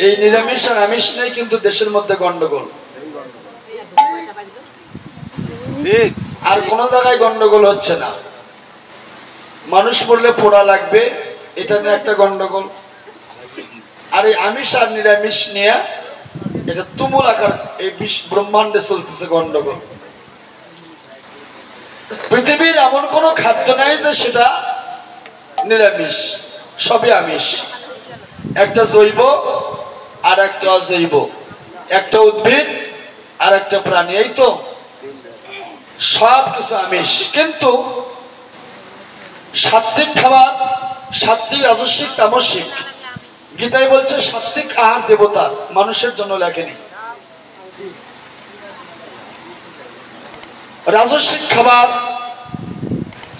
এই নিরামিষ আর আমিষ নেই কিন্তু দেশের মধ্যে গন্ডগোল। আর কোন জায়গায় গন্ডগোল হচ্ছে না। মানুষ মরলে পোড়া লাগবে, এটা নিয়ে একটা গন্ডগোল। আর এই আমিষ আর নিরামিষ নিয়ে এটা তুমুল আকার এই ব্রহ্মাণ্ডে চলতেছে গন্ডগোল। পৃথিবীর এমন কোন খাদ্য নাই যে সেটা নিরামিষ, সবই আমিষ। একটা জৈব আর একটা অজৈব, একটা উদ্ভিদ আর একটা প্রাণী, এই তো সব কিছু আমিষ। কিন্তু সাত্বিক খাবার, সাত্বিক, রাজস্বিক, তামসিক, গীতায় বলছে সাত্বিক আহার দেবতার, মানুষের জন্য লেখেনি। রাজস্বিক খাবার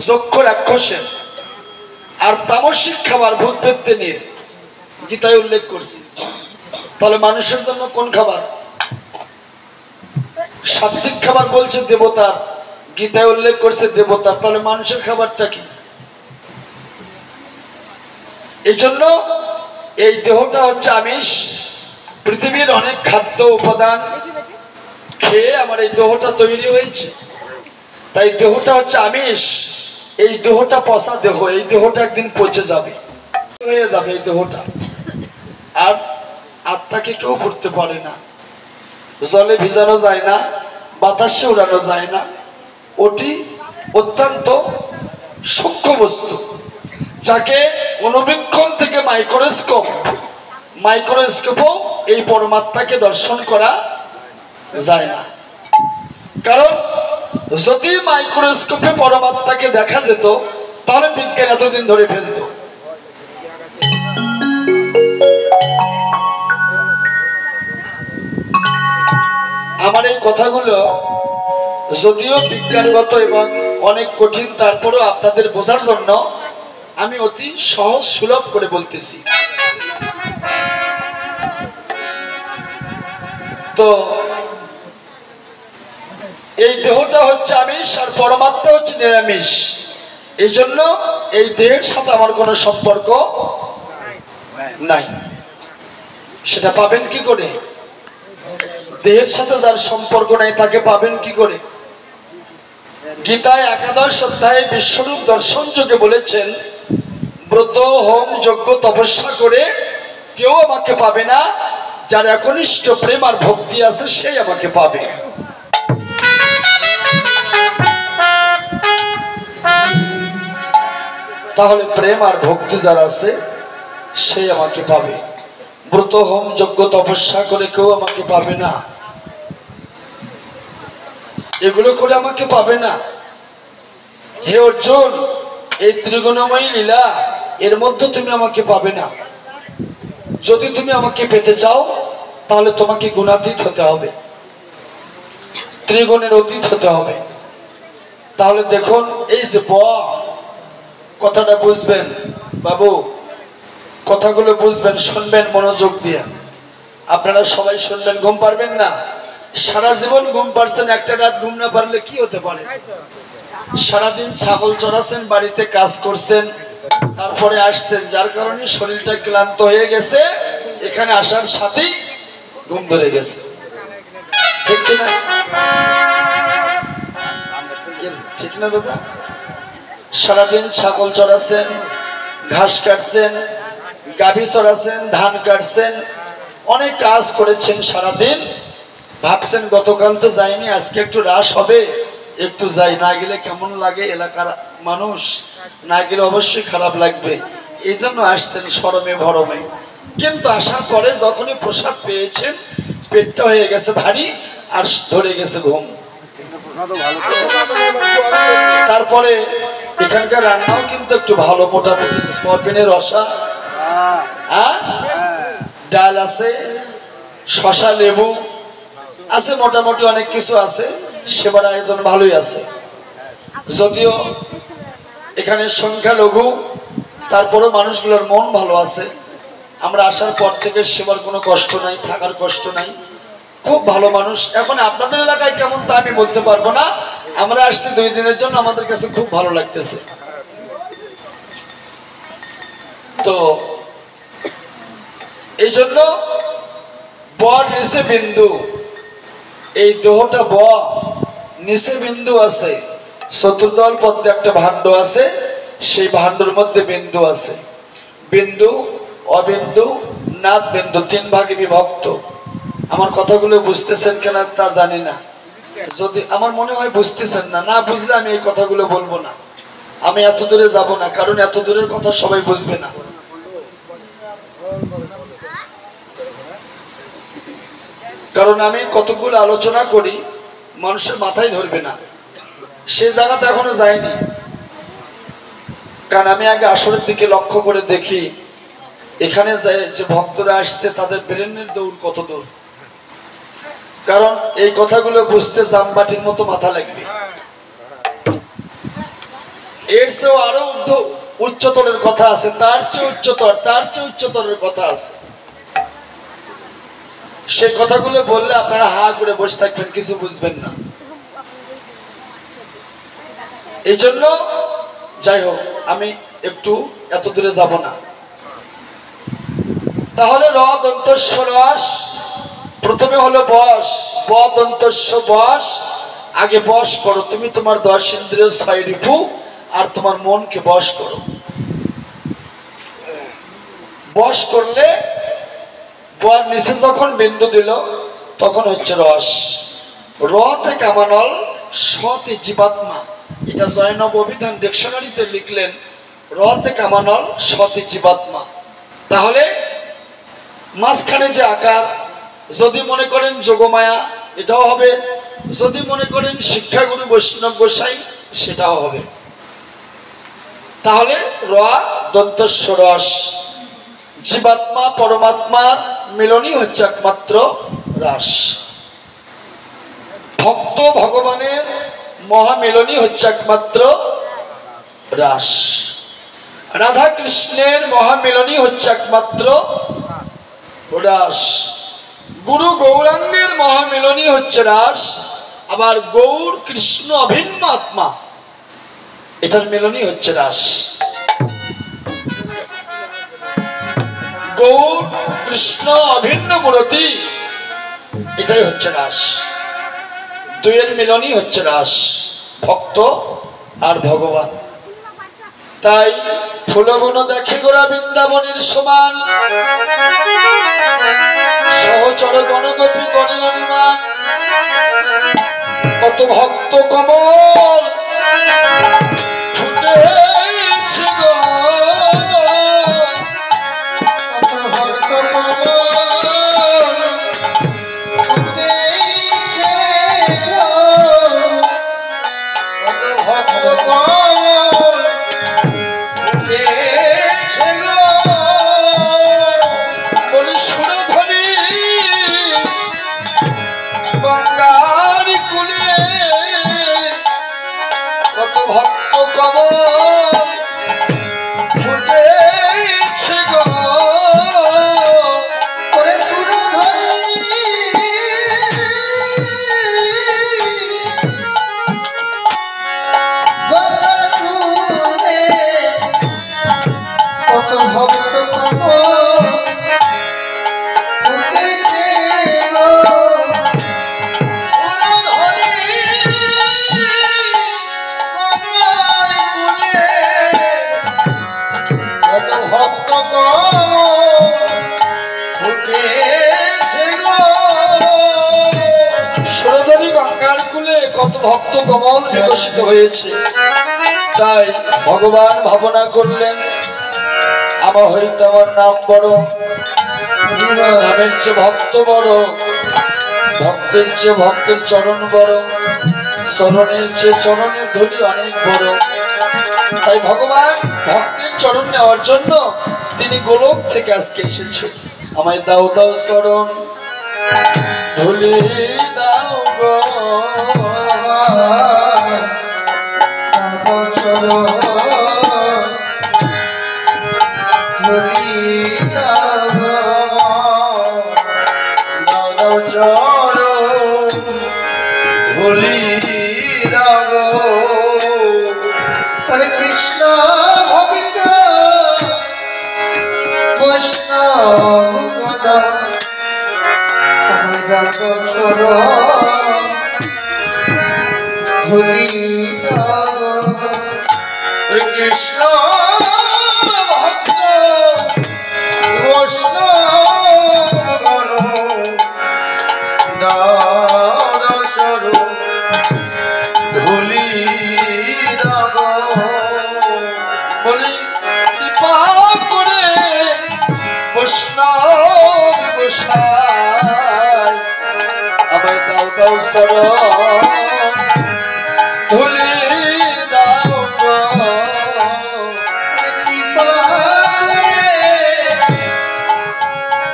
যক্ষ রাক্ষসের, আর তামসিক খাবার ভূত পেত্নীর, গীতায় উল্লেখ করছি। তাহলে মানুষের জন্য কোন খাবার? সাত্বিক খাবার বলছে দেবতার, গীতায় উল্লেখ করছে দেবতার। তাহলে মানুষের খাবারটা কি? এই জন্য এই দেহটা হচ্ছে আমিষ। পৃথিবীর অনেক খাদ্য উপাদান খেয়ে আমার এই দেহটা তৈরি হয়েছে, তাই দেহটা হচ্ছে আমিষ। এই দেহটা পচা দেহ, এই দেহটা একদিন পচে যাবে, হয়ে যাবে এই দেহটা। আর আত্মাকে কেউ করতে পারে না, জলে ভিজানো যায় না, বাতাসে উড়ানো যায় না। ওটি অত্যন্ত সূক্ষ্ম বস্তু, যাকে অনুবীক্ষণ থেকে মাইক্রোস্কোপও এই পরমাত্মাকে দর্শন করা যায় না। কারণ যদি মাইক্রোস্কোপে পরমাত্মাকে দেখা যেত তাহলে বিজ্ঞান এতদিন ধরে ফেলত। আমার এই কথাগুলো যদিও বিজ্ঞানগত এবং অনেক কঠিন, তারপরেও আপনাদের বোঝার জন্য আমি অতি সহজ সুলভ করে বলতেছি। তো এই দেহটা হচ্ছে আমিষ আর পরমাত্মা হচ্ছে নিরামিষ। এই জন্য এই দেহের সাথে আমার কোনো সম্পর্ক নাই। সেটা পাবেন কি করে? দেহের সাথে যার সম্পর্ক নাই তাকে পাবেন কি করে? গীতায় একাদশ অধ্যায়ে বিশ্বরূপ দর্শন যোগে বলেছেন, ব্রত, হোম, যজ্ঞ, তপস্যা করে কেউ আমাকে পাবে না, যার একনিষ্ঠ প্রেম আর ভক্তি আছে সেই আমাকে পাবে। তাহলে প্রেম আর ভক্তি যার আছে সেই আমাকে পাবে। ব্রত, হোম, যজ্ঞ, তপস্যা করে কেউ আমাকে পাবে না, এগুলো করে আমাকে পাবে না। হে অর্জুন, এই ত্রিগুণময়ী লীলা এর মধ্যে তুমি আমাকে পাবে না। যদি তুমি আমাকে পেতে চাও তাহলে তোমাকে গুণাতীত হতে হবে, ত্রিগুণের অতীত হতে হবে। তাহলে দেখুন, এই যে কথাটা বুঝবেন বাবু, কথাগুলো বুঝবেন, শুনবেন মনোযোগ দিয়ে। আপনারা সবাই শুনবেন, ঘুম পারবেন না। সারা জীবন ঘুম পারছেন, একটা রাত ঘুম না পারলে কি হতে পারে? সারাদিন ছাগল চড়াচ্ছেন, বাড়িতে কাজ করছেন, তারপরে আসছেন, যার কারণে শরীরটা ক্লান্ত হয়ে গেছে। এখানে আসার সাথেই ঘুম ধরে গেছে, ঠিক না? ঠিক না দাদা? সারাদিন ছাগল চড়াচ্ছেন, ঘাস কাটছেন, গাভী চড়াচ্ছেন, ধান কাটছেন, অনেক কাজ করেছেন সারাদিন। ভাবছেন গতকাল তো যাইনি, আজকে একটু রাশ হবে, একটু যাই, না গেলে কেমন লাগে, এলাকার মানুষ, না গেলে অবশ্যই খারাপ লাগবে। এই জন্য আসছেন শরমে ভরমে। কিন্তু আসার পরে যখনই প্রসাদ পেয়েছেন, পেটটা হয়ে গেছে ভারী আর ধরে গেছে ঘুম। তারপরে এখানকার রান্নাও কিন্তু একটু ভালো, মোটামুটি সয়াবিনের রসা, ডাল আছে, শশা, লেবু আছে, মোটামুটি অনেক কিছু আছে। সেবার আয়োজন ভালোই আছে, যদিও এখানে সংখ্যা লঘু, তারপরেও মানুষগুলোর মন ভালো আছে। আমরা আসার পর থেকে সেবার কোনো কষ্ট নাই, থাকার কষ্ট নাই, খুব ভালো মানুষ। এখন আপনাদের এলাকায় কেমন তা আমি বলতে পারবো না, আমরা আসছি 2 দিনের জন্য, আমাদের কাছে খুব ভালো লাগতেছে। তো এই জন্য বর নিচে বিন্দু, এই দেহটা ব, নিচে বিন্দু আছে, চতুর্দল পদ্মে একটা ভাণ্ড আছে, সেই ভাণ্ডের মধ্যে বিন্দু আছে। বিন্দু, অবিন্দু, নাদ বিন্দু, তিন ভাগে বিভক্ত। আমার কথাগুলো বুঝতেছেন কিনা তা জানি না, যদি আমার মনে হয় বুঝতেছেন না, না বুঝলে আমি এই কথাগুলো বলবো না, আমি এত দূরে যাব না, কারণ এত দূরের কথা সবাই বুঝবে না। কারণ আমি কতগুলো আলোচনা করি মানুষের মাথায় ধরবে না, সে জায়গাতে এখনো যায়নি। কারণ আমি আগে আসরের দিকে লক্ষ্য করে দেখি এখানে যে ভক্তরা আসছে তাদের ব্রেনের দৌড় কত দূর। কারণ এই কথাগুলো বুঝতে জামবাটির মতো মাথা লাগবে। এর চেয়েও আরো উচ্চতরের কথা আছে, তার চেয়ে উচ্চতর, তার চেয়ে উচ্চতরের কথা আছে। সে কথাগুলো বললে আপনারা হা করে বসে থাকবেন, কিছু বুঝবেন না। এই জন্য যাই হোক, আমি একটু এত দূরে যাব না। তাহলে র দন্তস্ব রস, প্রথমে হলো বস, ব দন্তস্ব বস। আগে বস করো তুমি তোমার 10 ইন্দ্রিয় 6 রিপু আর তোমার মনকে বশ করো। বশ করলে বর নিচে যখন বিন্দু দিল তখন হচ্ছে রস। রতে কামানল, সতে জীবাত্মা। এটা জয়নব অভিধান ডিকশনারিতে লিখলেন, রতে কামানল সতে জীবাত্মা। তাহলে মাঝখানে যে আকার, যদি মনে করেন যোগমায়া এটাও হবে, যদি মনে করেন শিক্ষাগুরু বৈষ্ণব গোসাই সেটাও হবে। তাহলে র দন্তস্ব রস। জীবাত্মা পরমাত্মার মিলনই হচ্ছে একমাত্র রাস। ভক্ত ভগবানের মহামিলনই হচ্ছে একমাত্র রাস। রাধা কৃষ্ণের মহামিলনই হচ্ছে একমাত্র রাস। গুরু গৌরাঙ্গের মহামিলনই হচ্ছে রাস। আবার গৌর কৃষ্ণ অভিন্ন আত্মা, এটার মিলনই হচ্ছে রাস। গৌর কৃষ্ণ অভিন্ন মূরতি, এটাই হচ্ছে রাস। দুইয়ের মিলনই হচ্ছে রাস, ভক্ত আর ভগবান। তাই ফুলবন দেখে গোরা বৃন্দাবনের সমান, সহচর গণগোপী গণে অনুমান। কত ভক্ত কমল ফুটেছে গো, কত ভক্ত কমল ফুটেছে গো, কত ভক্ত কমল ফুটেছে গো। বলি সুরধ্বনি গঙ্গার কুলে, কত ভক্ত কমল ফুটেছে গো। ওরে সুরধ্বনি গঙ্গার কুলে, কত ভক্ত কমল ফুটেছে গো। সুরধ্বনি গঙ্গার কুলে, কত ভক্ত কমল ফুটেছে গো। সুরধ্বনি গঙ্গার কুলে কত ভক্ত কমল বিকশিত হয়েছে। তাই ভগবান ভাবনা করলেন, আমার হইতে আমার নাম বড়, নামের চেয়ে ভক্ত বড়, ভক্তের চেয়ে ভক্তের চরণ বড়, চরণের চেয়ে চরণের ধুলি অনেক বড়। তাই ভগবান ভক্তের চরণ নেওয়ার জন্য তিনি গোলক থেকে আজকে এসেছে। আমায় দাও দাও চরণ ধুলি দাও গো, চরণ ধুলি দাও গো, দাও দাও চরণ ধুলি দাও গো। হরে কৃষ্ণ ভবিত বৈষ্ণব গণ কৃষ্ণ ভক্ত বৈষ্ণবগণ দাদশরু ধুলি রাগ বলি কৃপা করে বৈষ্ণব গোসাই আমায় দাও দাও শরণ ধুলি দাও গো। কৃপা করে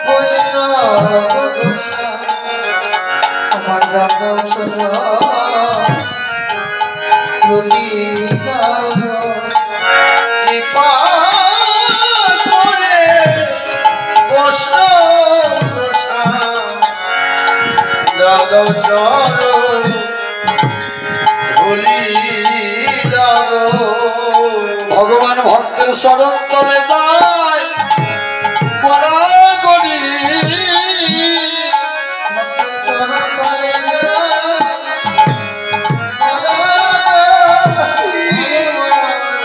বৈষ্ণব গোসাই আমার দাদা ধুলি রাগ কৃপা করে বৈষ্ণব গোসাই দাদা চরণ ধুলি রাগ ভগবান ভক্তের শরণ তলে যায় পড়া গড়ি চরণ তলে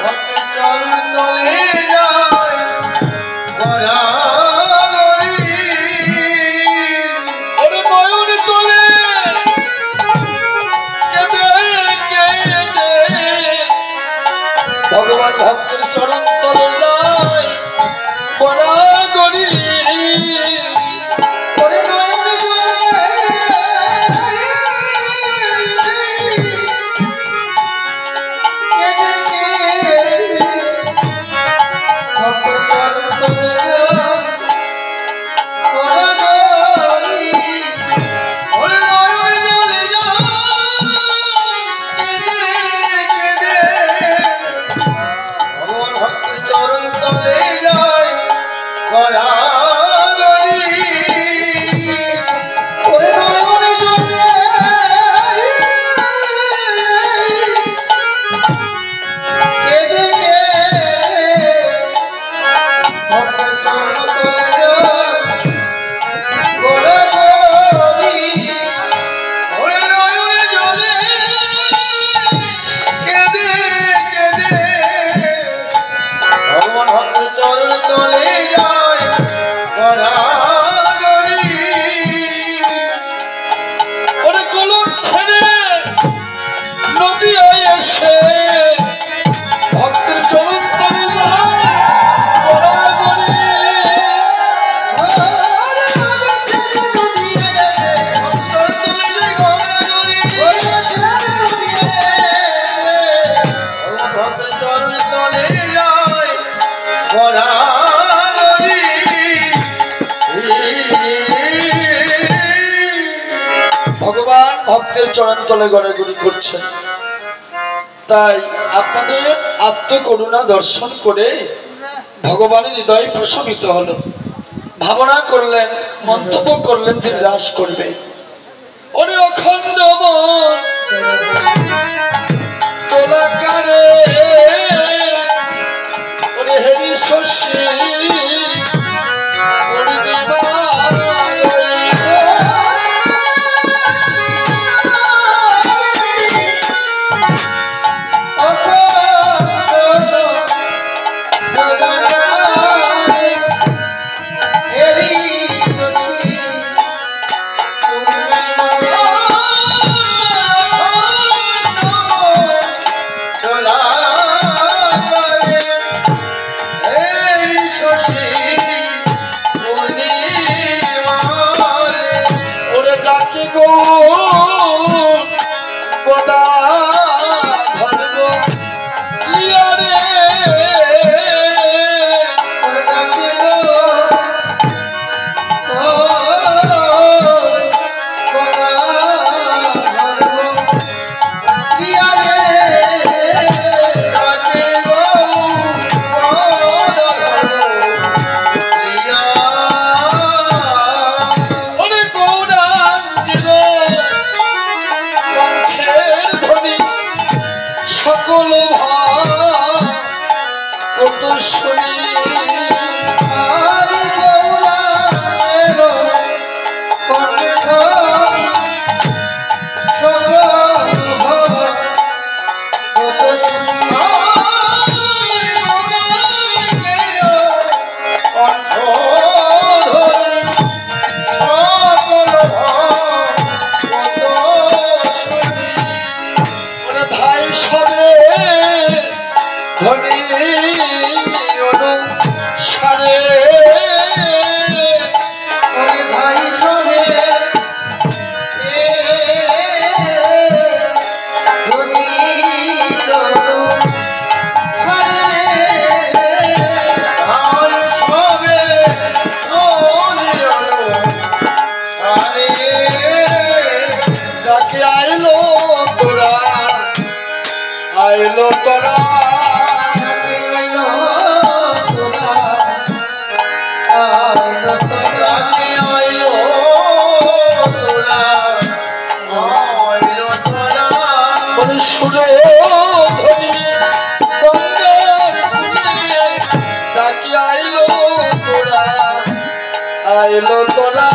ভক্তের চরণ তলে যায় বরাবরি ওরে নয়ন চলে কেঁদে কেঁদে ভগবান ভক্তের চরণ তলে যায় পড়া গড়ি ওরে নয়ন জলে কেঁদে কেঁদে ভক্তের চরণ তলে বরাবরি ওরে নয়ন জলে কেঁদে কেঁদে ভগবান ভক্তের চরণ তলে যায় বরাবরি ওরে নয়ন জলে কেঁদে কেঁদে ভক্তের চরণ তলে যায় বরাবরি ওরে নয়ন জলে কেঁদে কেঁদে ভগবান ভক্তের চরণ তলে যায় বরাবরি ওরে কলম ছেড়ে নদী এসে ভক্তের চরণ তলে যায় পড়া গড়ি ওরে নদী ছেড়ে নদী গেছে ভক্তের তলে যায় বরাবরি ওরে ছেড়ে নদী গেছে ভগবান ভক্তের চরণ তলে যায় বরাবরি ভগবান ভক্তের চরণ তলে গড়াগড়ি করছেন। তাই আপনাদের আত্মকরুণা দর্শন করে ভগবানের হৃদয় প্রশমিত হলো। ভাবনা করলেন, মন্তব্য করলেন তিনি হ্রাস করবে। ওরে অখণ্ড মন তোলাকারে ওরে হেরি শশী অনুসারে ধাই সবে ডাকে আইলো তোরা আইলো তোরা সুরে ধরি গঙ্গার কুলে ডাকি আইলো তোরা আইলো তোরা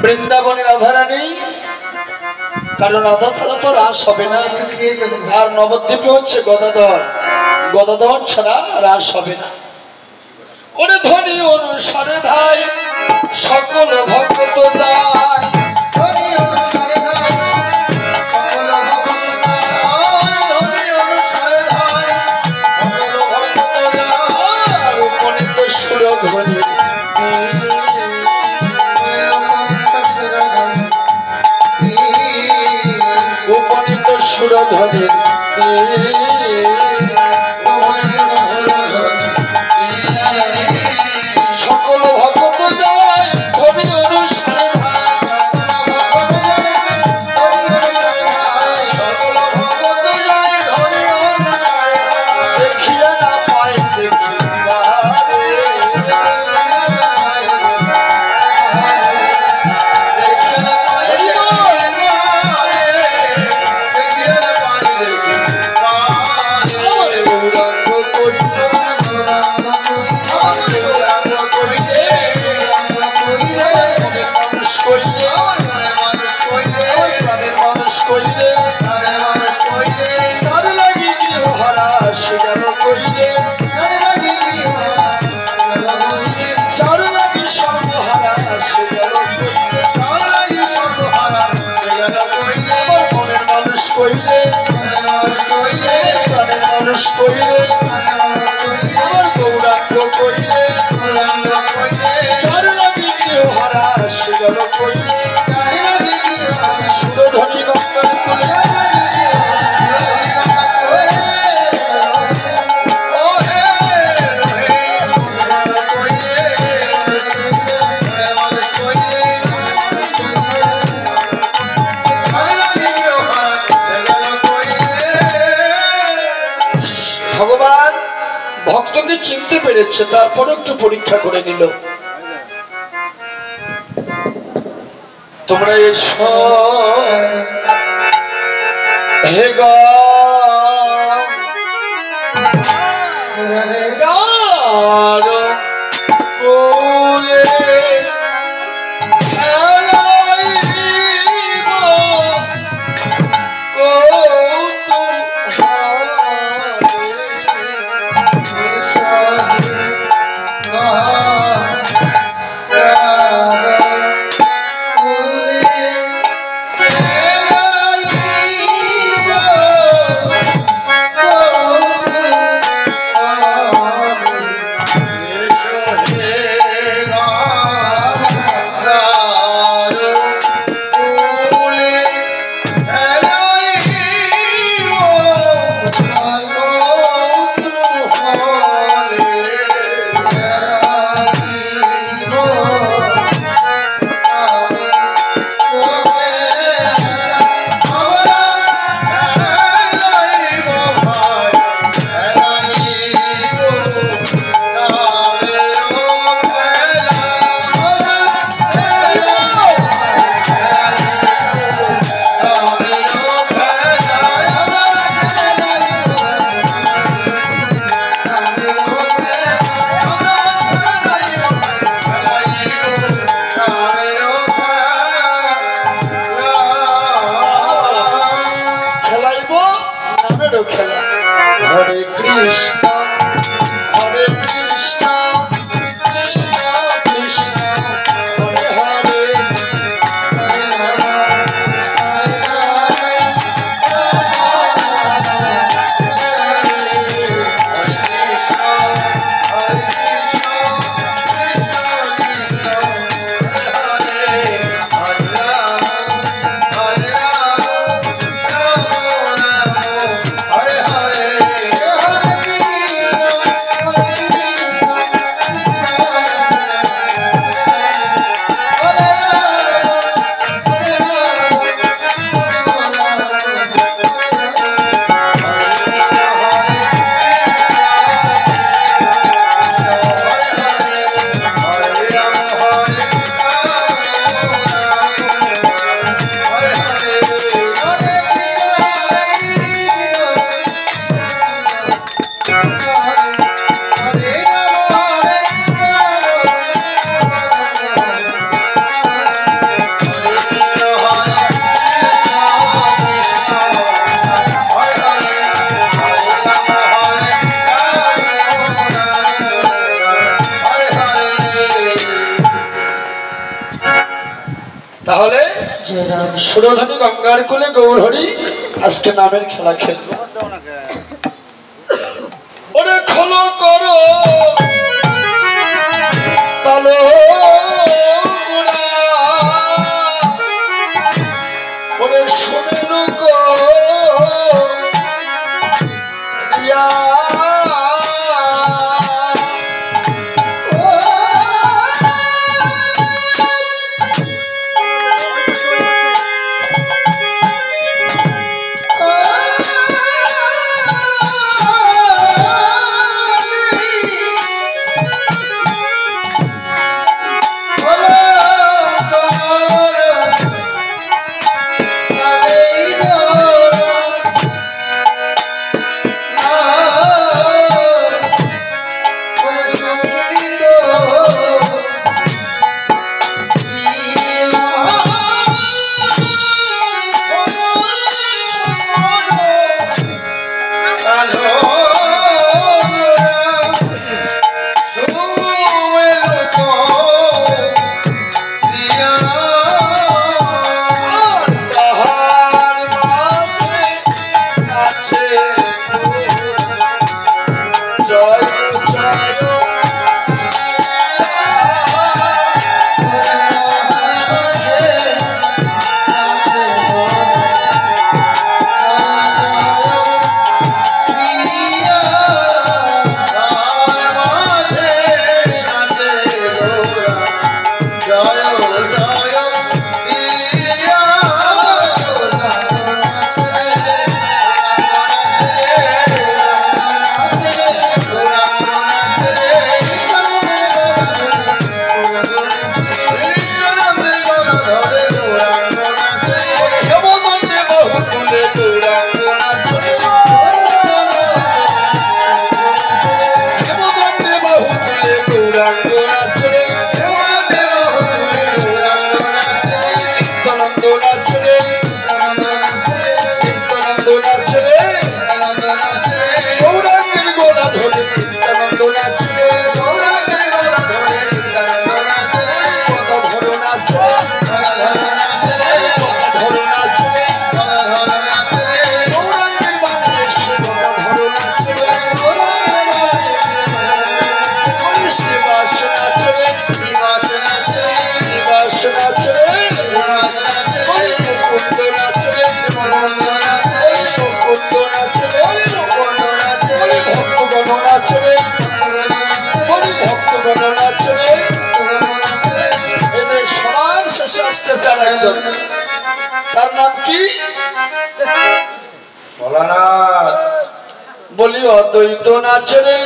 বৃন্দাবনের রাধারানী, কারণ রাধা ছাড়া তো রাস হবে না। আর নবদ্বীপে হচ্ছে গদাধর, গদাধর ছাড়া রাস হবে না। ওরে ধনী অনুসারে ধাই সকল ভক্ত যায়, উপনীত সুরধ্বনি উপনীত সুরধ্বনির সকল ভক্ত যায় ধনী অনুসারে দেখিয়া না পাই মানুষ কইলে আমার গৌরাঙ্গ কইলে চরণাগি গৃহহারা সে গেল কইলে সুরধ্বনি গঙ্গার কুলে ভগবান ভক্তকে চিনতে পেরেছে, তারপর একটু পরীক্ষা করে নিল। তোমরা এসো হে গঙ্গার কোলে খেলাইব হরে কৃষ্ণ হরে কৃষ্ণ কৃষ্ণ কৃষ্ণ হরে হরে তাহলে সুরধনী গঙ্গার কোলে গৌরহরি আজকে নামের খেলা খেলবে। ওরে খোলো করো তালো গুড়া, ওরে শুনে লোক তার নাম কি? বলি অদ্বৈত নাচে রে,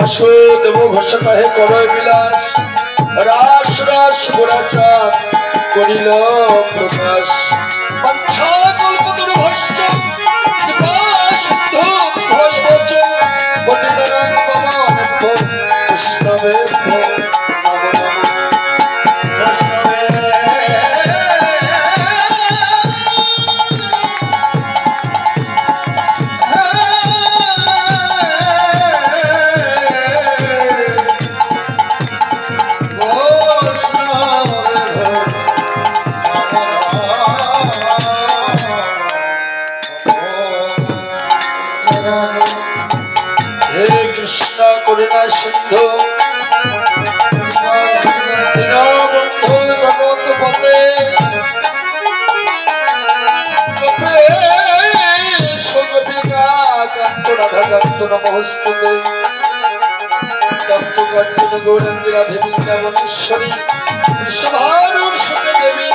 বাসুদেব ঘোষণা হে করয় বিলাস রাস রাস গোড়া চাপ করিল প্রকাশ বাঞ্ছা কল্পতরু ভস্য কৃপা সিদ্ধ ভয় বচন পতিতানাং পবনেভ্যো কৃষ্ণবেভ্যো নমো নমঃ। হে কৃষ্ণ করুণা সিন্ধু দীনবন্ধু জগৎ পতে গোপীকা কান্ত রাধা কান্ত নমস্তুতে কান্ত কাঞ্চন গৌরাঙ্গী রাধে বৃন্দাবনেশ্বরী বৃষভানুর সুতে দেবী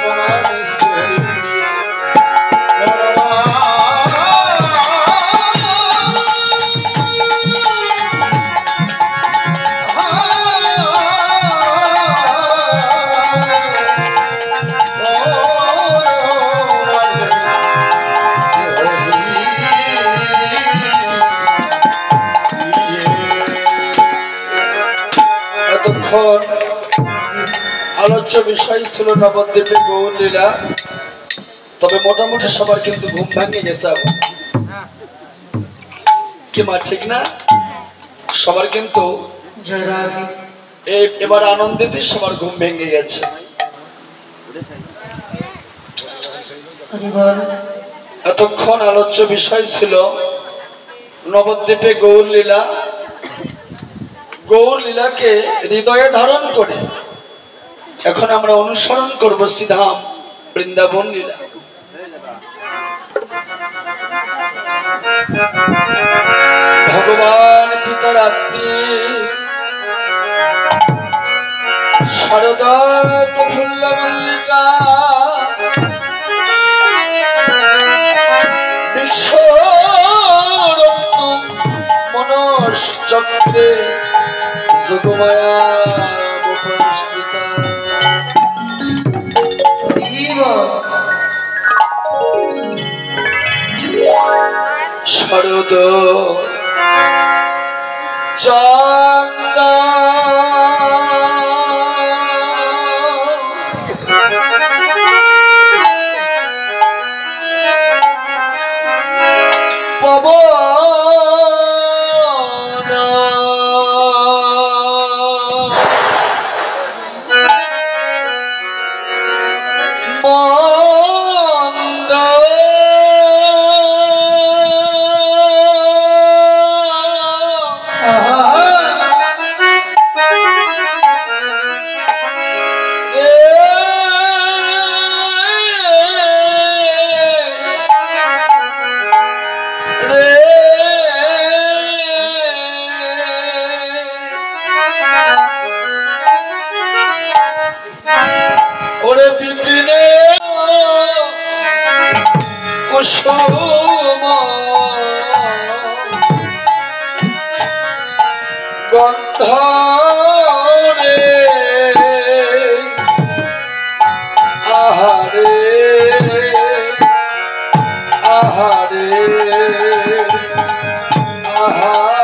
নমামি শ্রী হরিপ্রিয়ে। এতক্ষণ আলোচ্য বিষয় ছিল নবদ্বীপে গৌর লীলা। তবে মোটামুটি সবার কিন্তু ঘুম ভাঙে গেছে কি মা, ঠিক না? সবার কিন্তু এবার আনন্দিত সবার ঘুম ভেঙে গেছে। এতক্ষণ আলোচ্য বিষয় ছিল নবদ্বীপে গৌর লীলা। গৌর লীলাকে হৃদয়ে ধারণ করে এখন আমরা অনুসরণ করব শ্রীধাম বৃন্দাবন লীলা। ভগবান পিতা রাত্রি শারদা ফুল্ল মল্লিকা বিশ্বরত্ন মনশ্চক্রে যোগমায়া উপস্থিতা। শারদ চান্দা গন্ধরে আহারে আহারে আহারে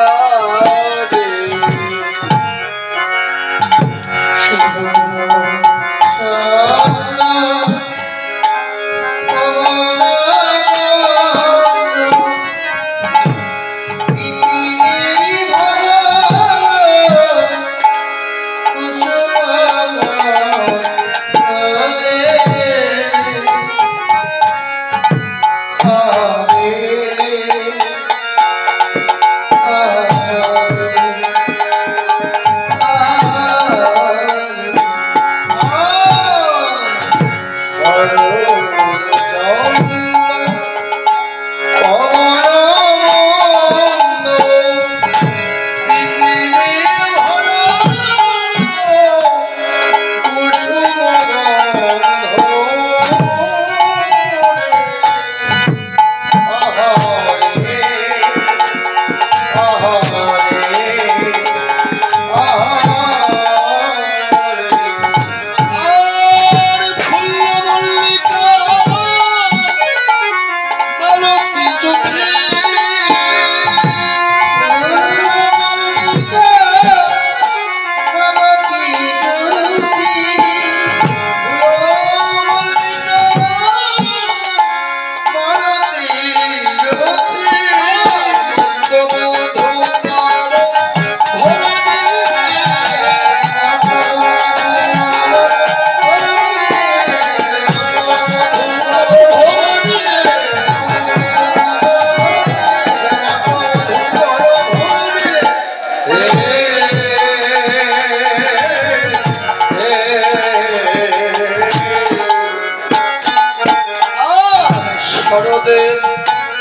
শরদের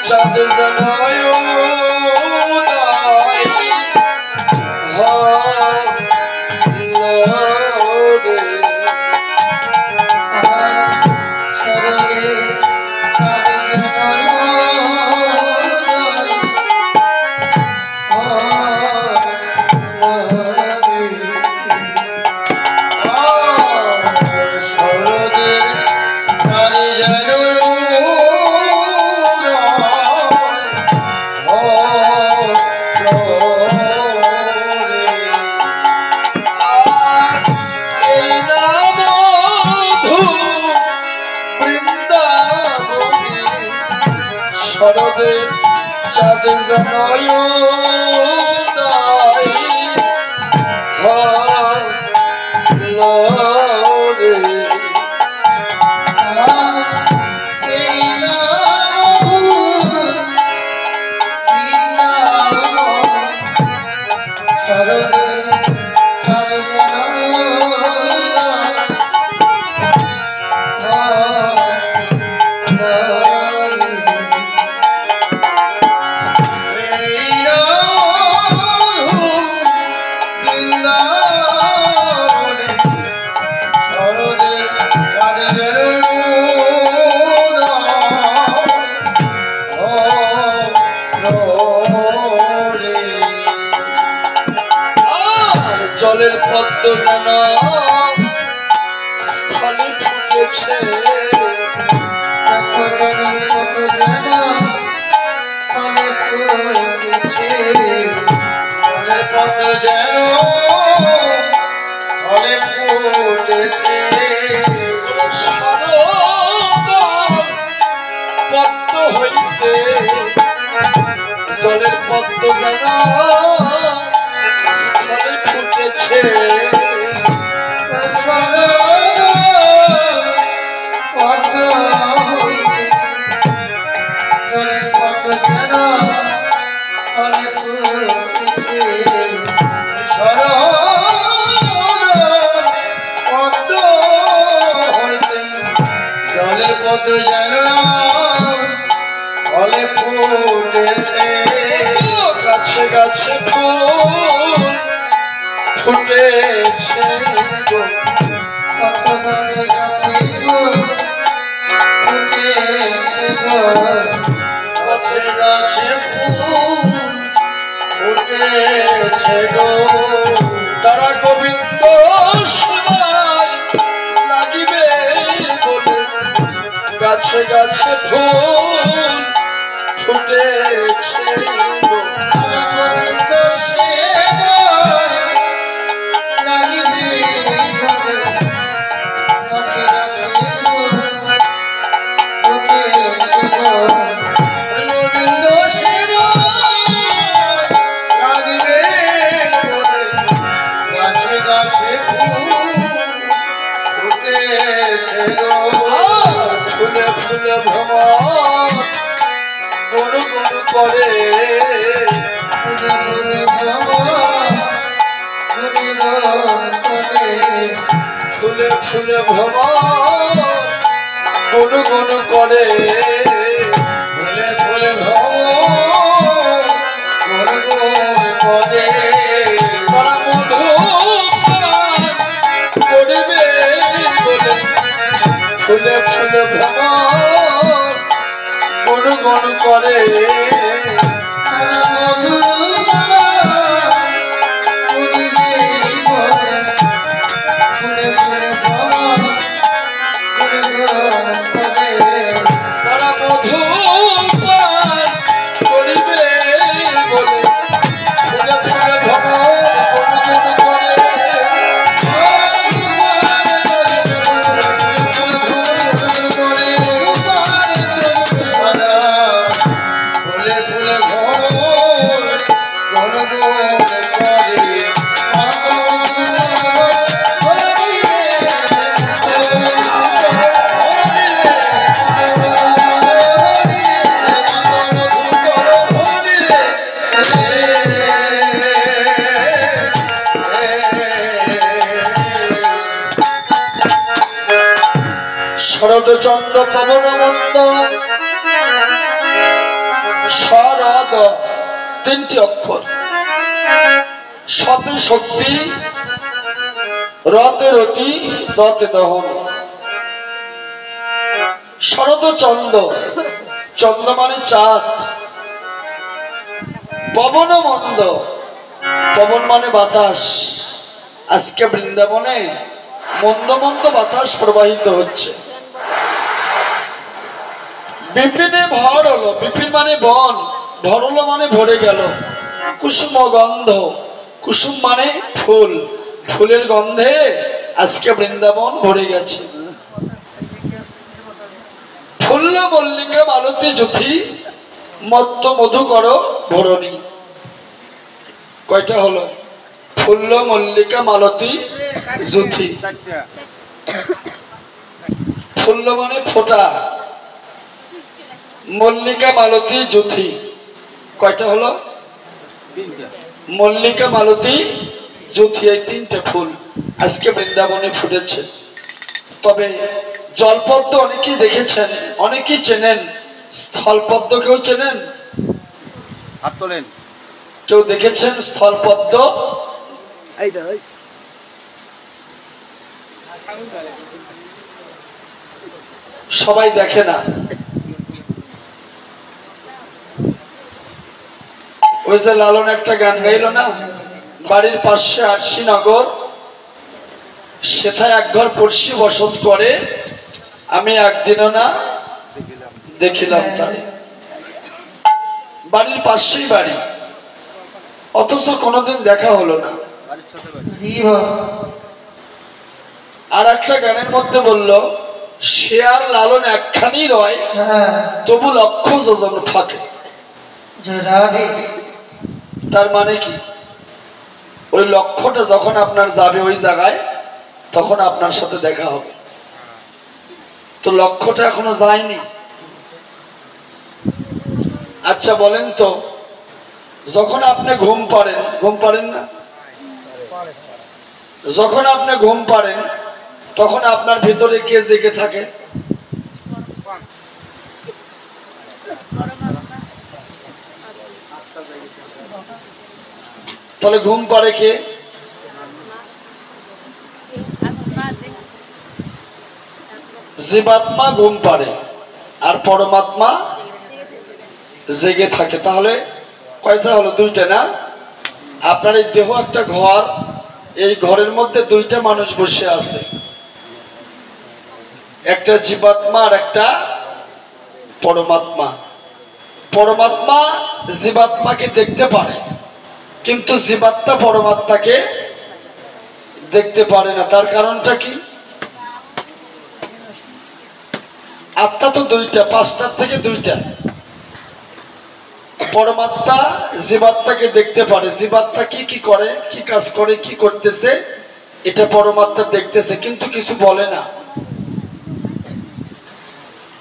চাঁদ জানায় শরদে চাঁদ জানায় জলের পদ্ম যেন স্থলে ফুটেছে জলের পদ্ম যেন স্থলে ফুটেছে পদ্ম হইতে জলের পদ্ম যেন স্থলে ফুটেছে জলের পদ্ম যেন স্থলে ফুটেছে গাছে গাছে ফুল ফুটেছে গাছে গাছে ফুল ফুটেছে গাছে গাছে ফুল ফুটেছে গো তারা গোবিন্দ সেবায় লাগিবে বলে গাছে গাছে ফুল ফুটেছে গোবিন্দ সেবায় লাগিবে গাছে গাছে ফুল ফুটেছে গো গোবিন্দ সেবায় লাগিবে গাছে গাছে ফুল ফুটেছে গো ফুলে ফুলে ভ্রমণ গুণ গুণ করে ফুলে ফুলে ভ্রমণ গুণ গুণ করে ফুলে ফুলে ভ্রমণ গুণ গুণ করে তারা মধু করিবে বলে ফুলে ফুলে ভ্রমণ গুণ গুণ করে তারা মধু পান করিবে বলে ফুলে ফুলে ভ্রমণ গুণ গুণ করে ফুলে ফুলে ভ্রমণ গুণ গুণ করে শরৎ চন্দ্র পবন মন্দ সরদ, তিনটি অক্ষর। সতে শক্তি, রতে রতি, দতে দহন। শরদ চন্দ্র, চন্দ্র মানে চাঁদ। পবন মন্দ, পবন মানে বাতাস। আজকে বৃন্দাবনে মন্দ মন্দ বাতাস প্রবাহিত হচ্ছে। বিপিনে ভর হলো, বিপিন মানে বন, ভর হলো মানে ভরে গেল। কুসুম গন্ধ, কুসুম মানে ফুল, ফুলের গন্ধে আজকে বৃন্দাবন ভরে গেছে। ফুল্ল মল্লিকা মালতী জ্যোতি, মত্ত মধুকর ভরণী। কয়টা হলো? ফুল্ল মল্লিকা মালতী জ্যোতি। ফুল্ল মানে ফোটা, মল্লিকা মালতী জ্যোতি। কয়টা হলো? মল্লিকা মালতী জ্যোতি, এই তিনটে ফুল আজকে বৃন্দাবনে ফুটেছে। তবে জলপদ্ম অনেকেই দেখেছেন, অনেকেই চেনেন। স্থলপদ্ম কেউ চেনেন? হাত তোলেন। কেউ দেখেছেন স্থলপদ্ম? সবাই দেখে না। ওই যে লালন একটা গান গাইলো না, বাড়ির পাশে আরশি নগর, সেথায় এক ঘর পড়শি বসত করে, আমি একদিনও না দেখিলাম তারে। বাড়ির পাশেই বাড়ি, অথচ কোনোদিন দেখা হলো না। আর একটা গানের মধ্যে বলল, সে আর লালন একখানি রয়, তবু লক্ষ যোজন ফাঁকে। তার মানে কি? ওই লক্ষ্যটা যখন আপনার যাবে ওই জায়গায়, তখন আপনার সাথে দেখা হবে। তো লক্ষ্যটা এখনো যায়নি। আচ্ছা বলেন তো, যখন আপনি ঘুম পাড়েন, ঘুম পাড়েন না? যখন আপনি ঘুম পাড়েন তখন আপনার ভিতরে কে জেগে থাকে? তাহলে ঘুম পাড়ে কে? জীবাত্মা ঘুম পাড়ে আর পরমাত্মা জেগে থাকে। তাহলে কয়টা হলো? দুইটা না? আপনার এই দেহ একটা ঘর, এই ঘরের মধ্যে দুইটা মানুষ বসে আছে, একটা জীবাত্মা আর একটা পরমাত্মা। পরমাত্মা জীবাত্মাকে দেখতে পারে, কিন্তু জীবাত্মা পরমাত্মাকে দেখতে পারে না। তার কারণটা কি? আত্মা তো দুইটা, পাঁচটার থেকে দুইটা। পরমাত্মা জীবাত্মাকে দেখতে পারে, জীবাত্মা কি কি করে, কি কাজ করে, কি করতেছে, এটা পরমাত্মা দেখতেছে, কিন্তু কিছু বলে না।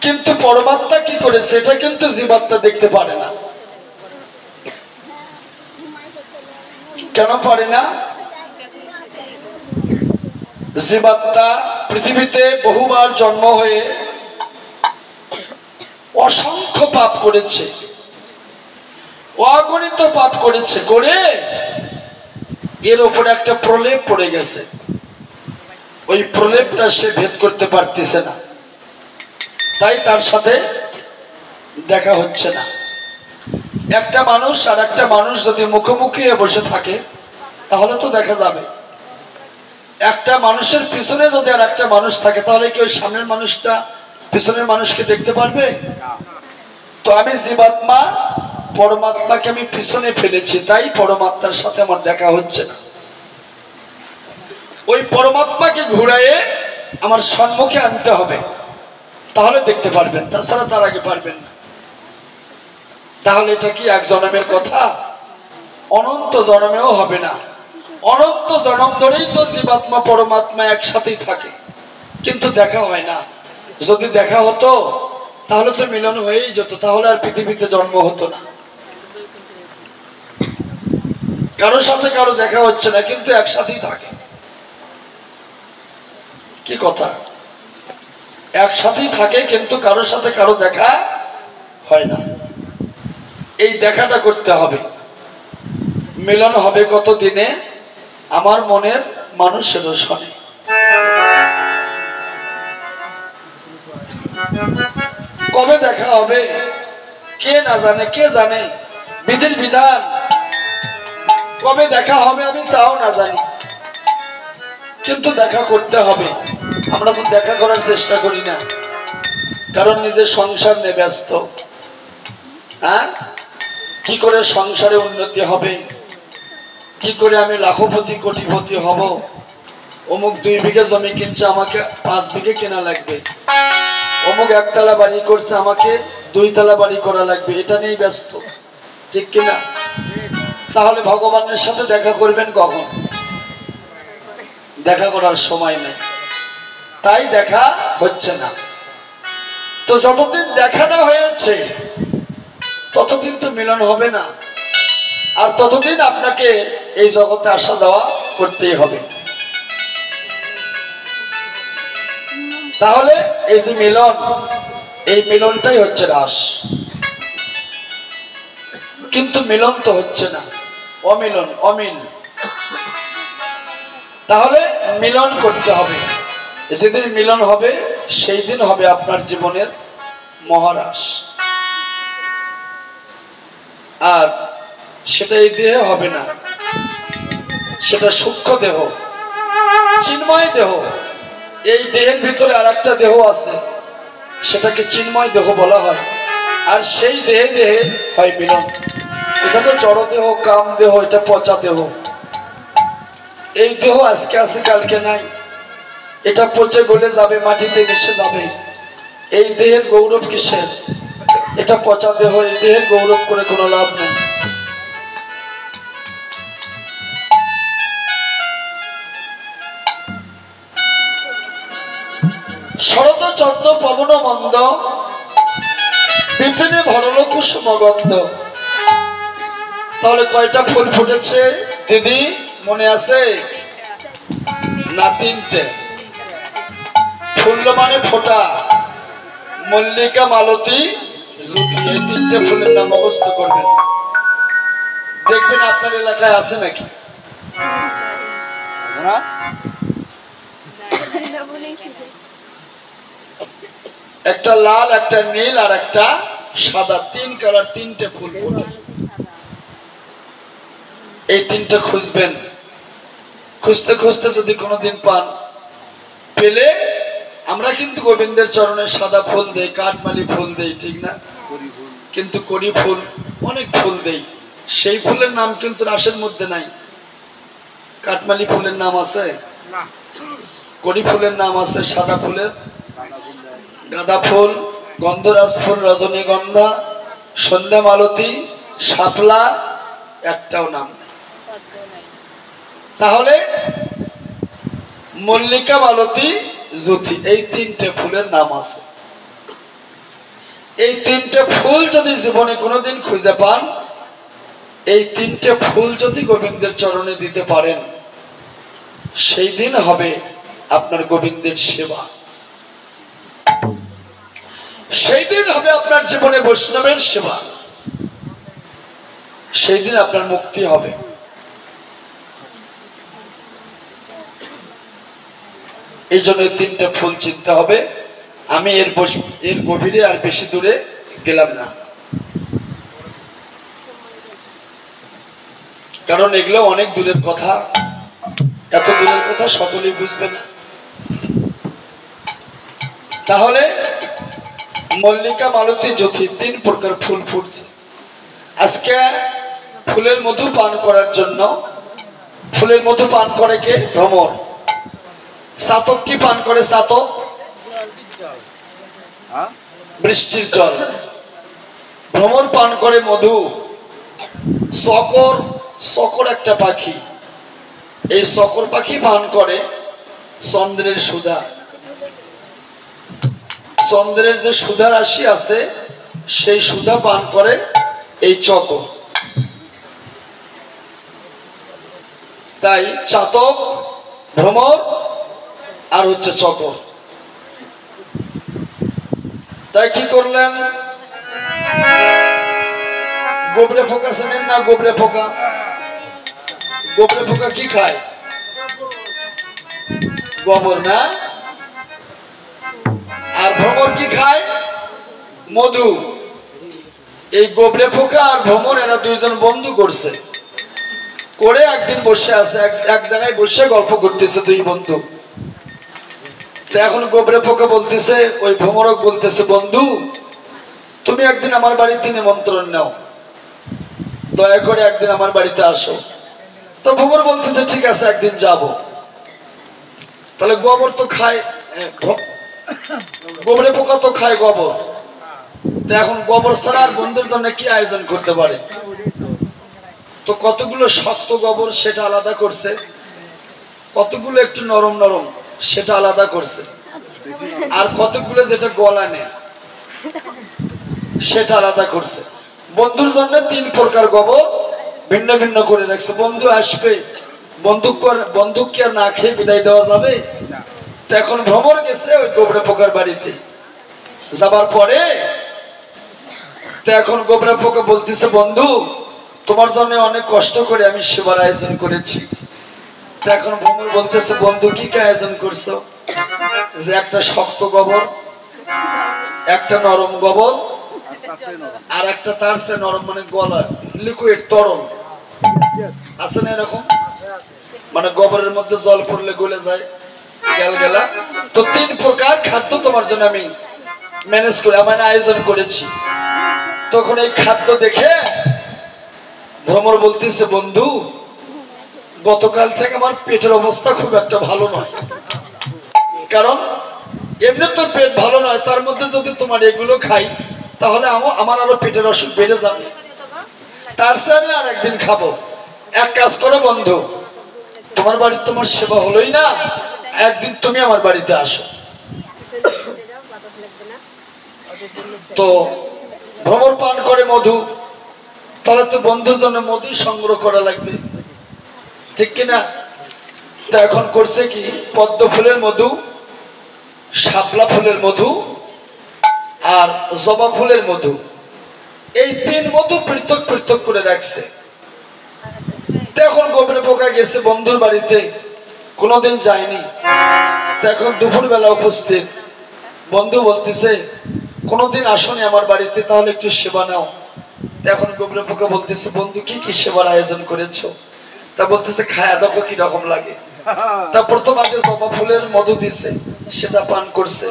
কিন্তু পরমাত্মা কি করে সেটা কিন্তু জীবাত্মা দেখতে পারে না। কেন পারে না? জীবাত্মা পৃথিবীতে বহুবার জন্ম হয়ে অসংখ্য পাপ করেছে, অগণিত পাপ করেছে, করে এর উপরে একটা প্রলেপ পড়ে গেছে। ওই প্রলেপটা সে ভেদ করতে পারতেছে না, তাই তার সাথে দেখা হচ্ছে না। একটা মানুষ আর একটা মানুষ যদি মুখোমুখি বসে থাকে তাহলে তো দেখা যাবে। একটা মানুষের পিছনে যদি আর একটা মানুষ থাকে তাহলে কি ওই সামনের মানুষটা পিছনের মানুষকে দেখতে পারবে? তো আমি জীবাত্মা, পরমাত্মাকে আমি পিছনে ফেলেছি, তাই পরমাত্মার সাথে আমার দেখা হচ্ছে না। ওই পরমাত্মাকে ঘুরাইয়ে আমার সম্মুখে আনতে হবে, তাহলে দেখতে পারবেন, তাছাড়া তার আগে পারবেন না। তাহলে এটা কি এক জন্মের কথা? অনন্ত জন্মেও হবে না। অনন্ত জন্ম ধরেই তো জীবাত্মা পরমাত্মা একসাথেই থাকে, কিন্তু দেখা হয় না। যদি দেখা হতো তাহলে তো মিলন হয়েই যেত, তাহলে আর পৃথিবীতে জন্ম হতো না। কারোর সাথে কারো দেখা হচ্ছে না, কিন্তু একসাথেই থাকে। কি কথা? একসাথেই থাকে, কিন্তু কারোর সাথে কারো দেখা হয় না। এই দেখাটা করতে হবে। মিলন হবে কত দিনে? আমার মনের মানুষেরও শোনে। কবে দেখা হবে কে না জানে, কে জানে? বিধির বিধান কবে দেখা হবে আমি তাও না জানি, কিন্তু দেখা করতে হবে। আমরা তো দেখা করার চেষ্টা করি না, কারণ নিজের সংসার নিয়ে ব্যস্ত। হ্যাঁ, কি করে সংসারে উন্নতি হবে, কি করে আমি লাখপতি কোটিপতি হব, অমুক 2 বিঘা জমি কিনছে আমাকে 5 বিঘা কেনা লাগবে, অমুক 1 তলা বাড়ি করছে আমাকে 2 তলা বাড়ি করা লাগবে, এটা নিয়েই ব্যস্ত, ঠিক কিনা? তাহলে ভগবানের সাথে দেখা করবেন কখন? দেখা করার সময় নেই, তাই দেখা হচ্ছে না। তো যতদিন দেখা না হয়েছে ততদিন তো মিলন হবে না, আর ততদিন আপনাকে এই জগতে আসা যাওয়া করতেই হবে। তাহলে এই যে মিলন, এই মিলনটাই হচ্ছে রাস, কিন্তু মিলন তো হচ্ছে না, অমিলন, অমিল। তাহলে মিলন করতে হবে। যেদিন মিলন হবে সেই দিন হবে আপনার জীবনের মহারাস। আর সেটা এই দেহে হবে না, সেটা সূক্ষ্ম দেহ, চিন্ময় দেহ। এই দেহের ভিতরে আর একটা দেহ আছে, সেটাকে চিন্ময় দেহ বলা হয়। আর সেই দেহে দেহে হয় মিলন। এটা তো জড় দেহ, কাম দেহ, এটা পচা দেহ। এই দেহ আজকে আছে কালকে নাই, এটা পচে গলে যাবে, মাটিতে মিশে যাবে। এই দেহের গৌরব কিসের? এটা পচা দেহ, এই দেহের গৌরব করে কোনো লাভ নেই। শরৎ চন্দ্র পবন মন্দ, বিপিনে ভরল কুসুম গন্ধ। তাহলে কয়টা ফুল ফুটেছে দিদি মনে আছে? না, 3টে। ফুল মানে ফোটা, মল্লিকা, মালতী, জুথি, এই 3টে ফুলের নাম মুখস্থ করবেন। দেখবেন আপনার এলাকায় আছে নাকি? একটা লাল, একটা নীল, আর একটা সাদা, 3 কালার, 3টে ফুল ফোটে। এই 3টে খুঁজবেন। খুঁজতে খুঁজতে যদি কোনোদিন পান, পেলে আমরা কিন্তু গোবিন্দের চরণে সাদা ফুল দেই, কাঠমালি ফুল দেই, ঠিক না? কিন্তু কড়ি ফুল, অনেক ফুল দেই। সেই ফুলের নাম কিন্তু রাসের মধ্যে নাই। কাঠমালি ফুলের নাম আছে, কড়ি ফুলের নাম আছে, সাদা ফুলের গাঁদা ফুল, গন্ধরাজ ফুল, রজনীগন্ধা, সন্ধ্যা মালতী, শাপলা, একটাও নাম নেই। তাহলে মল্লিকা, মালতী, জুথি, এই 3টে ফুলের নাম আছে। এই 3টে ফুল যদি জীবনে কোনোদিন খুঁজে পান, এই 3টে ফুল যদি গোবিন্দের চরণে দিতে পারেন, সেই দিন হবে আপনার গোবিন্দের সেবা। সেই দিন হবে আপনার জীবনে বৈষ্ণবের সেবা। সেই দিন আপনার মুক্তি হবে। এই জন্য 3টে ফুল চিনতে হবে। আমি এর গভীরে আর বেশি দূরে গেলাম না, কারণ এগুলো অনেক দূরের কথা। এত দূরের কথা সকলেই বুঝবে না। তাহলে মল্লিকা, মালতী, জ্যোতি 3 প্রকার ফুল ফুটছে। আজকে ফুলের মধু পান করার জন্য, ফুলের মধু পান করে কে? ভ্রমর। চাতক কি পান করে? চাতক বৃষ্টির জল। ভ্রমর পান করে মধু। শকর, শকর একটা পাখি, এই শকর পাখি পান করে চন্দ্রের সুধা। চন্দ্রের যে সুধা রাশি আছে, সেই সুধা পান করে এই চকর। তাই চাতক, ভ্রমর আর হচ্ছে চকর। তাই কি করলেন? গোবরে পোকা চেনেন না? গোবরে পোকা, গোবরে পোকা কি খায়? গোবর না? আর ভ্রমর কি খায়? মধু। এই গোবরে পোকা আর ভ্রমর এরা দুইজন বন্ধু করছে, করে একদিন বসে আছে, এক জায়গায় বসে গল্প করতেছে দুই বন্ধু। তো এখন গোবরে পোকা বলতেছে, ওই ভ্রমরক বলতেছে, বন্ধু তুমি একদিন আমার বাড়িতে নিমন্ত্রণ নাও, দয়া করে একদিন আমার বাড়িতে আসো। তো ভ্রমর বলতেছে ঠিক আছে একদিন যাব। তাহলে গোবর তো খায়, গোবরে পোকা তো খায় গোবর। তো এখন গোবর ছাড়া আর বন্ধুর জন্য কি আয়োজন করতে পারে? তো কতগুলো শক্ত গোবর সেটা আলাদা করছে, কতগুলো একটু নরম নরম সেটা আলাদা করছে, আর কতগুলো যেটা গলা নেয় সেটা আলাদা করছে। বন্ধুর জন্য 3 প্রকার গোবর ভিন্ন ভিন্ন করে রাখছে। বন্ধু আসবে, বন্দুক কি আর না খেয়ে বিদায় দেওয়া যাবে? তো এখন ভ্রমর গেছে ওই গোবরে পোকার বাড়িতে, যাবার পরে তো এখন গোবরে পোকা বলতেছে, বন্ধু তোমার জন্য অনেক কষ্ট করে আমি সেবার আয়োজন করেছি। তো এখন ভ্রমর বলতেছে, বন্ধু কি কি আয়োজন করছো? যে একটা শক্ত গোবর, একটা নরম গোবর, আর একটা তার চেয়ে নরম, মানে গলা লিকুইড তরল আছে না এরকম, মানে গোবরের মধ্যে জল পড়লে গলে যায় গেলা। তো 3 প্রকার খাদ্য তোমার জন্য আমি ম্যানেজ করে মানে আয়োজন করেছি। তখন এই খাদ্য দেখে ভ্রমর বলতেছে, বন্ধু গতকাল থেকে আমার পেটের অবস্থা খুব একটা ভালো নয়, কারণ এমনি তোর পেট ভালো নয়, তার মধ্যে যদি তোমার এগুলো খাই তাহলে আমার আরো পেটের অসুখ বেড়ে যাবে, তার চেয়ে আমি আর একদিন খাবো। এক কাজ করো বন্ধু, তোমার বাড়ির তোমার সেবা হলোই না, একদিন তুমি আমার বাড়িতে আসো। তো ভ্রমর পান করে মধু, তাহলে তো বন্ধুর জন্য মধু সংগ্রহ করা লাগবে, ঠিক কিনা? তো এখন করছে কি, পদ্ম ফুলের মধু, শাপলা ফুলের মধু আর জবা ফুলের মধু, এই 3 মধু পৃথক পৃথক করে রাখছে। তো এখন গোবরে পোকা গেছে বন্ধুর বাড়িতে, কোনোদিন যায়নি। তো এখন দুপুর বেলা উপস্থিত, বন্ধু বলতেছে কোনোদিন আসনি আমার বাড়িতে, তাহলে একটু সেবা নাও। এখন গোবরে পোকা বলতেছে, বন্ধু কি কি সেবার আয়োজন করেছো? তা বলতেছে, খায়া দেখো কি রকম লাগে। তা প্রথম আগে জবা ফুলের মধু দিছে, সেটা পান করছে।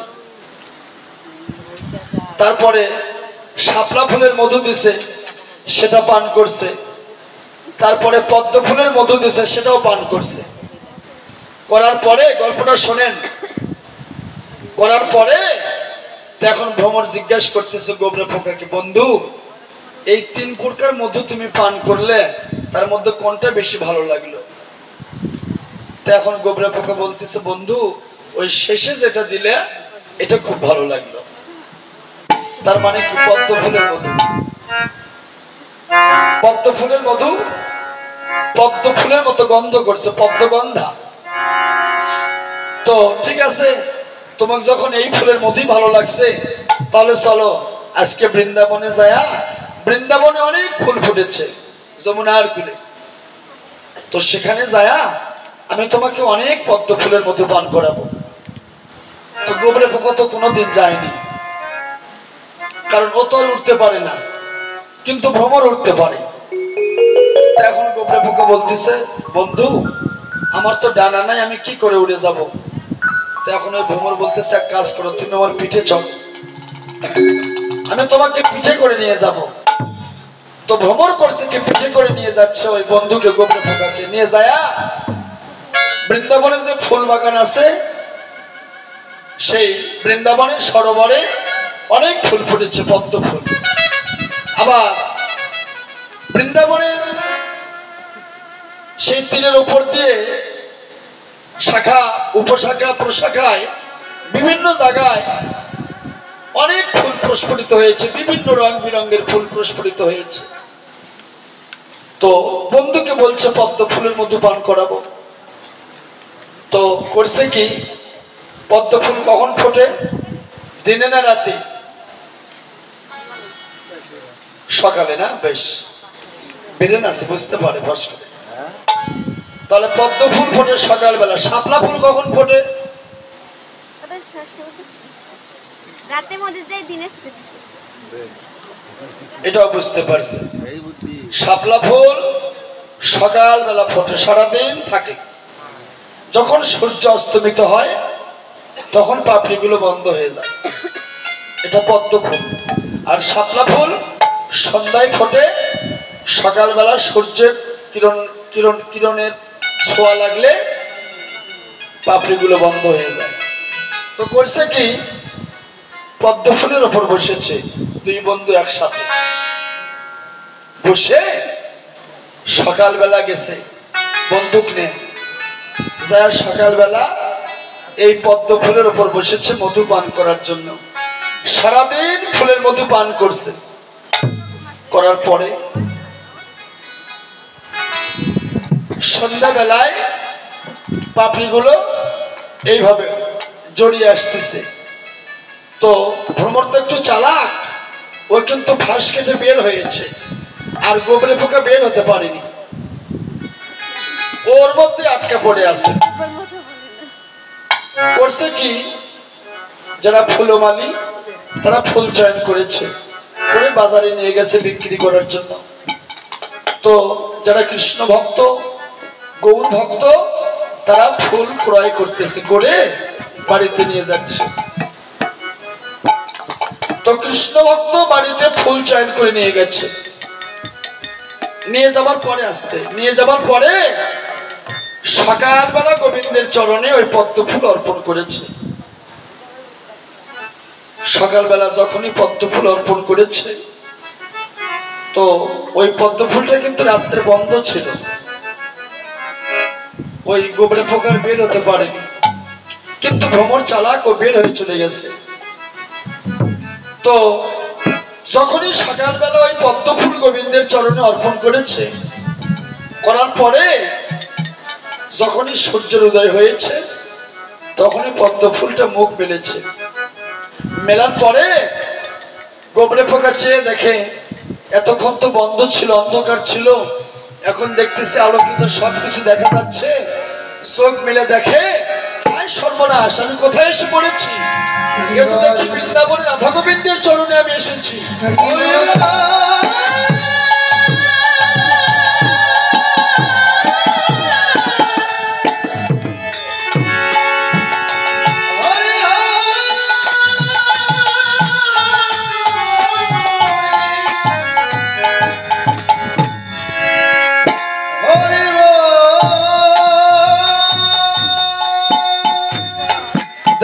তারপরে শাপলা ফুলের মধু দিছে, সেটা পান করছে। তারপরে পদ্ম ফুলের মধু দিছে, সেটাও পান করছে। করার পরে গল্পটা শোনেন, করার পরে এখন ভ্রমর জিজ্ঞাসা করতেছে গোবরে পোকাকে, বন্ধু এই 3 প্রকার মধু তুমি পান করলে, তার মধ্যে কোনটা বেশি ভালো লাগলো? তো এখন গোবরে পোকা বলতেছে, বন্ধু ওই শেষে যেটা দিলে এটা খুব ভালো লাগলো। তার মানে কি? পদ্ম ফুলের মধু। পদ্ম ফুলের মধু পদ্ম ফুলের মতো গন্ধ করছে, পদ্মগন্ধা। তো ঠিক আছে, তোমাকে যখন এই ফুলের মধুই ভালো লাগছে, তাহলে চলো আজকে বৃন্দাবনে যায়া, বৃন্দাবনে অনেক ফুল ফুটেছে যমুনার কুলে, তো সেখানে যায়া আমি তোমাকে অনেক পদ্ম ফুলের মধু পান করাবো। তো গোবরে পোকা তো কোনোদিন যায়নি, কারণ ও তো আর উঠতে পারে না, কিন্তু ভ্রমর উঠতে পারে। এখন গোবরে পোকা বলতেছে, বন্ধু আমার তো ডানা নাই, আমি কি করে উড়ে যাব? তো এখন ওই ভ্রমর বলতেছে, এক কাজ করো, তুমি আমার পিঠে চড়, আমি তোমাকে পিঠে করে নিয়ে যাব। তো ভ্রমর করছে কি, পিঠে করে নিয়ে যাচ্ছে ওই বন্ধুকে, গোবরে পোকাকে নিয়ে যায় বৃন্দাবনে যে ফুল বাগান আছে, সেই বৃন্দাবনের সরোবরে অনেক ফুল ফুটেছে, পদ্ম ফুল। আবার বৃন্দাবনের সেই তীরের উপর দিয়ে শাখা উপশাখা প্রশাখায় বিভিন্ন জায়গায় অনেক ফুল প্রস্ফুটিত হয়েছে, বিভিন্ন রং বিরঙের ফুল প্রস্ফুটিত হয়েছে। তো বন্ধুকে বলছে পদ্ম ফুলের মধু পান করাবো। তো করছে কি, পদ্ম ফুল কখন ফোটে? দিনে না রাতে? সকালে না? বেশ, বেরেন আছে বুঝতে পারে ফস করে। তাহলে পদ্ম ফুল ফোটে সকালবেলা, শাপলা ফুল কখন ফোটে? রাতে মধ্যে যায় দিনে। এটাও বুঝতে পারছে। এই বুদ্ধি। শাপলা ফুল সকালবেলা ফোটে, সারাদিন থাকে। যখন সূর্য অস্তমিত হয় তখন পাপড়িগুলো বন্ধ হয়ে যায়, এটা পদ্ম ফুল। আর শাপলা ফুল সন্ধ্যায় ফোটে, সকালবেলা সূর্যের কিরণের ছোঁয়া লাগলে পাপড়িগুলো বন্ধ হয়ে যায়। তো করছে কি, পদ্ম ফুলের ওপর বসেছে দুই বন্ধু একসাথে বসে, সকালবেলা গেছে বন্দুক নিয়ে, যা সকালবেলা এই পদ্ম ফুলের ওপর বসেছে মধু পান করার জন্য। সারাদিন ফুলের মধু পান করছে, করার পরে সন্ধ্যাবেলায় পাপড়িগুলো এইভাবে জড়িয়ে আসতেছে। তো ভ্রমর তো একটু চালাক, ও কিন্তু ফাঁস কেটে বের হয়েছে, আর গোবরে পোকা বের হতে পারেনি, ওর মধ্যে আটকা পড়ে আছে। করছে কি, যারা ফুলমালি তারা ফুল চয়ন করেছে, করে বাজারে নিয়ে গেছে বিক্রি করার জন্য। তো যারা কৃষ্ণ ভক্ত, গৌর ভক্ত, তারা ফুল ক্রয় করতেছে, করে বাড়িতে নিয়ে যাচ্ছে। তো কৃষ্ণ ভক্ত বাড়িতে ফুল চয়ন করে নিয়ে গেছে। নিয়ে যাবার পরে সকালবেলা গোবিন্দের চরণে ওই পদ্ম ফুল অর্পণ করেছে। সকালবেলা যখনই পদ্ম ফুল অর্পণ করেছে, তো ওই পদ্ম ফুলটা কিন্তু রাত্রে বন্ধ ছিল, ওই গোবরে পোকার বের হতে পারেনি। কিন্তু ভ্রমর চালাক, ও বের হয়ে চলে গেছে। তো যখনই সকালবেলা ওই পদ্ম ফুল গোবিন্দের চরণে অর্পণ করেছে, করার পরে যখনই সূর্যের উদয় হয়েছে, তখনই পদ্ম ফুলটা মুখ মেলেছে। মেলার পরে গোবরে পোকা চেয়ে দেখে, এতক্ষণ তো বন্ধ ছিল, অন্ধকার ছিল, এখন দেখতেছি আলোকিত সবকিছু দেখা যাচ্ছে। চোখ মেলে দেখে, হায় সর্বনাশ, আমি কোথায় এসে পড়েছি? এ তো দেখি বৃন্দাবনে রাধা গোবিন্দের চরণে আমি এসেছি।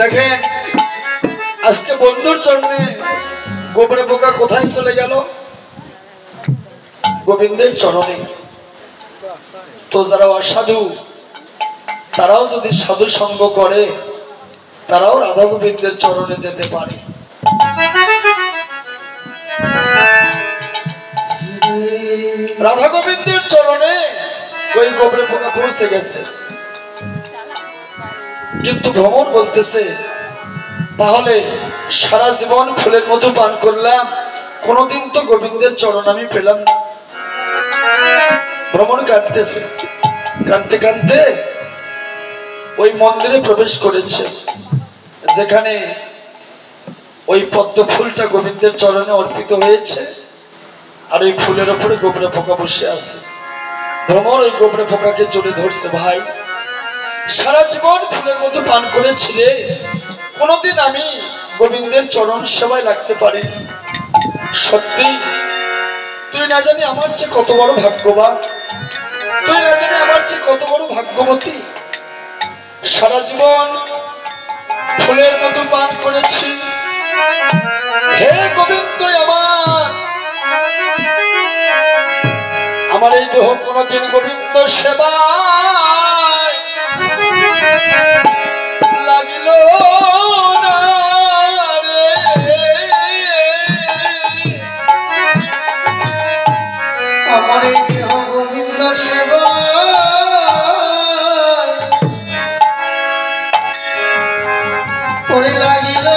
দেখেন আজকে বন্ধুর চরণে গোবরে পোকা কোথায় চলে গেল? গোবিন্দের চরণে। তো যারা অসাধু, তারাও যদি সাধু সঙ্গ করে, তারাও রাধা গোবিন্দের চরণে যেতে পারে। রাধা গোবিন্দের চরণে ওই গোবরে পোকা পৌঁছে গেছে। কিন্তু ভ্রমর বলতেছে, তাহলে সারা জীবন ফুলের মধু পান করলাম, কোনদিন তো গোবিন্দের চরণ আমি পেলাম না। ভ্রমর কাঁদতেছে, কাঁদতে কাঁদতে ওই মন্দিরে প্রবেশ করেছে, যেখানে ওই পদ্ম ফুলটা গোবিন্দের চরণে অর্পিত হয়েছে, আর ওই ফুলের উপরে গোবরে পোকা বসে আছে। ভ্রমর ওই গোবরে পোকাকে জড়িয়ে ধরছে, ভাই সারা জীবন ফুলের মতো পান করেছিলে, কোনদিন আমি গোবিন্দের চরণ সেবায় লাগতে পারিনি। সত্যি তুই না জানি আমার চেয়ে কত বড় ভাগ্যবান, তুই না জানি আমার চেয়ে কত বড় ভাগ্যবতী। সারা জীবন ফুলের মতো পান করেছি, হে গোবিন্দ, আমার এই দেহ কোনদিন গোবিন্দ সেবায় লাগিল না রে। আমার এই দেহ গোবিন্দ সেবা করে লাগিল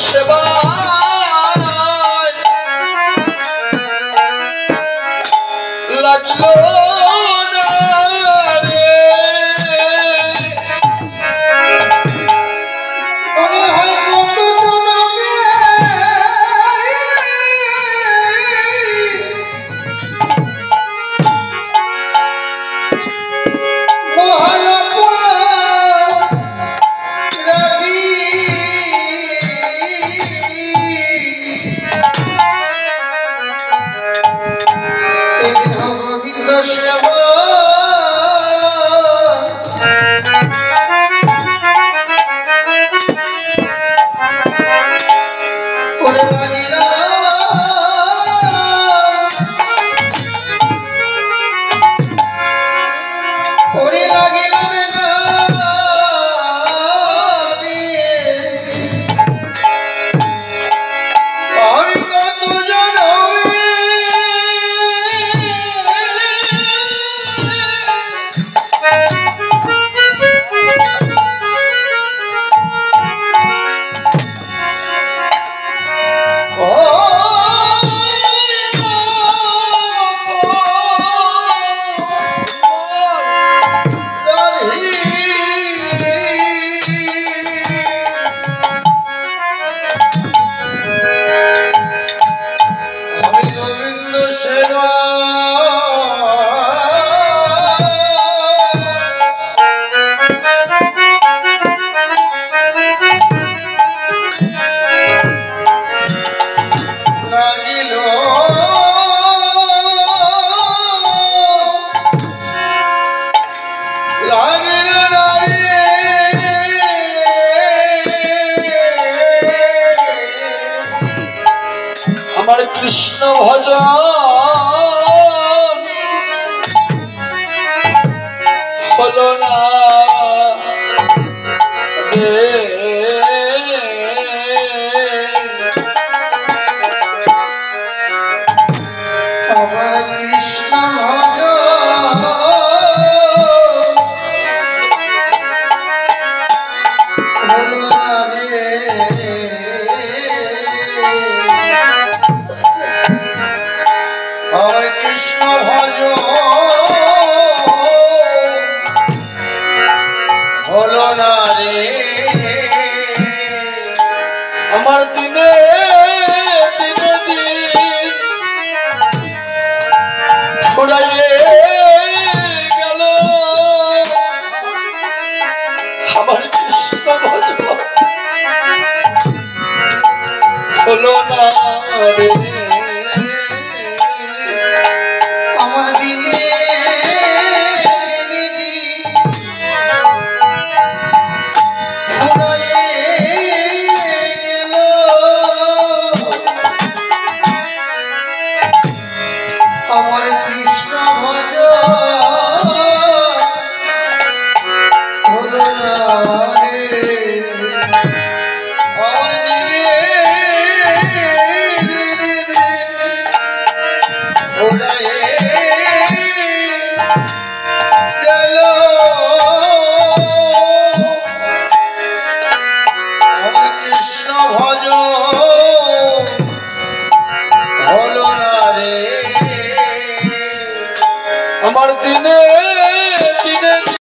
সেবা লাগলো না রে। মনে হয় কত জনমে গোবিন্দ সেবা করে লাগিলা ওরে লাগিলাম না আমি কত জনমে আমি গোবিন্দ সেবা লাগিল লাগিল নারী আমার কৃষ্ণ ভজন হলো না রে। আমার কৃষ্ণ ভজ হলো না রে। আমার কৃষ্ণ ভজ হলো না রে। আমার দিনে দিনে দিন ফুরাইয়ে গেল আমার কৃষ্ণ ভজন হলো না রে। আমার দিনে দিনে ফুরায়ে গেল আমার কৃষ্ণ ভজ হলো না রে। আমার দিনে দিনে ফুরায়ে গেল আমার কৃষ্ণ ভজ হলো না রে। আমার দিনে